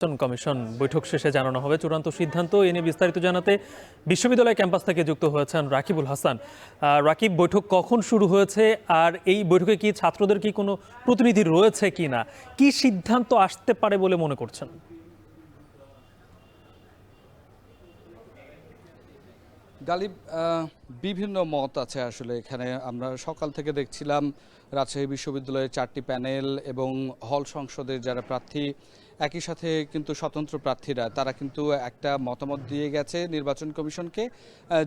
Commission বৈঠক শেষে জানানো হবে চূড়ান্ত সিদ্ধান্ত। এ নিয়ে বিস্তারিত জানাতে বিশ্ববিদ্যালয় ক্যাম্পাস থেকে যুক্ত হয়েছেন রাকিবুল হাসান। রাকিব, বৈঠক কখন শুরু হয়েছে আর এই বৈঠকে কি ছাত্রদের কি কোনো প্রতিনিধি রয়েছে কিনা, কি সিদ্ধান্ত আসতে পারে বলে মনে করছেন? গালিব, বিভিন্ন মত আছে আসলে এখানে। আমরা সকাল থেকে দেখছিলাম রাজশাহী বিশ্ববিদ্যালয়ের 4টি প্যানেল এবং হল সংসদের যারা প্রার্থী, একই সাথে কিন্তু স্বতন্ত্র প্রার্থীরা, তারা কিন্তু একটা মতামত দিয়ে গেছে নির্বাচন কমিশনকে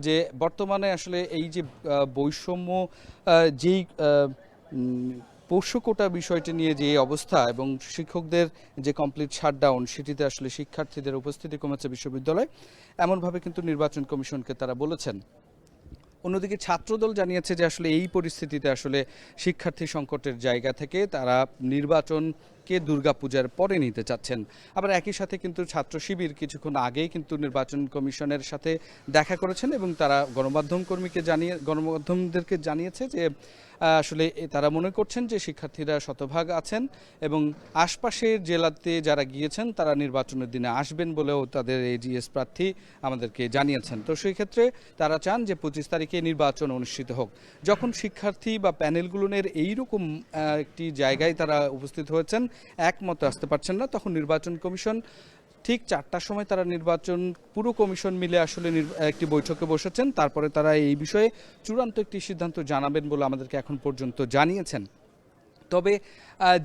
যে বর্তমানে আসলে এই যে বৈষম্য, যেই পোষ্য কোটা বিষয়টি নিয়ে যে অবস্থা এবং শিক্ষকদের যে কমপ্লিট শাটডাউন, সেটিতে আসলে শিক্ষার্থীদের উপস্থিতি কমেছে বিশ্ববিদ্যালয়ে, এমনভাবে কিন্তু নির্বাচন কমিশনকে তারা বলেছেন। অন্যদিকে ছাত্রদল জানিয়েছে যে আসলে এই পরিস্থিতিতে আসলে শিক্ষার্থী সংকটের জায়গা থেকে তারা নির্বাচনকে দুর্গাপূজার পরে নিতে চাচ্ছেন। আবার একই সাথে কিন্তু ছাত্র শিবির কিছুক্ষণ আগেই কিন্তু নির্বাচন কমিশনের সাথে দেখা করেছেন এবং তারা গণমাধ্যমদেরকে জানিয়েছে যে আসলে তারা মনে করছেন যে শিক্ষার্থীরা শতভাগ আছেন এবং আশপাশের জেলাতে যারা গিয়েছেন তারা নির্বাচনের দিনে আসবেন বলেও তাদের এজিএস প্রার্থী আমাদেরকে জানিয়েছেন। তো সেই ক্ষেত্রে তারা চান যে 25 তারিখে নির্বাচন অনুষ্ঠিত হোক। যখন শিক্ষার্থী বা প্যানেলগুলোর এইরকম একটি জায়গায় তারা উপস্থিত হয়েছেন, একমত আসতে পারছেন না, তখন নির্বাচন কমিশন ঠিক 4টার সময় তারা নির্বাচন পুরো কমিশন মিলে আসলে একটি বৈঠকে বসেছেন। তারপরে তারা এই বিষয়ে চূড়ান্ত একটি সিদ্ধান্ত জানাবেন বলে আমাদেরকে এখন পর্যন্ত জানিয়েছেন। তবে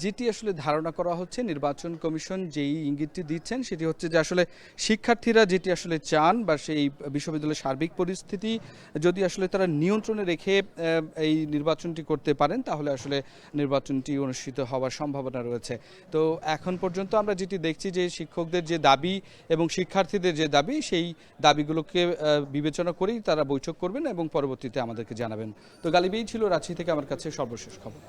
যেটি আসলে ধারণা করা হচ্ছে, নির্বাচন কমিশন যেই ইঙ্গিতটি দিচ্ছেন সেটি হচ্ছে যে আসলে শিক্ষার্থীরা যেটি আসলে চান বা সেই বিশ্ববিদ্যালয়ের সার্বিক পরিস্থিতি যদি আসলে তারা নিয়ন্ত্রণে রেখে এই নির্বাচনটি করতে পারেন, তাহলে আসলে নির্বাচনটি অনুষ্ঠিত হওয়ার সম্ভাবনা রয়েছে। তো এখন পর্যন্ত আমরা যেটি দেখছি যে শিক্ষকদের যে দাবি এবং শিক্ষার্থীদের যে দাবি, সেই দাবিগুলোকে বিবেচনা করেই তারা বৈঠক করবেন এবং পরবর্তীতে আমাদেরকে জানাবেন। তো গালিবেই ছিল রাজশাহী থেকে আমার কাছে সর্বশেষ খবর।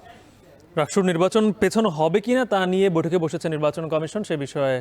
রাকসুর নির্বাচন পেছানো হবে কিনা তা নিয়ে বৈঠকে বসেছে নির্বাচন কমিশন, সে বিষয়ে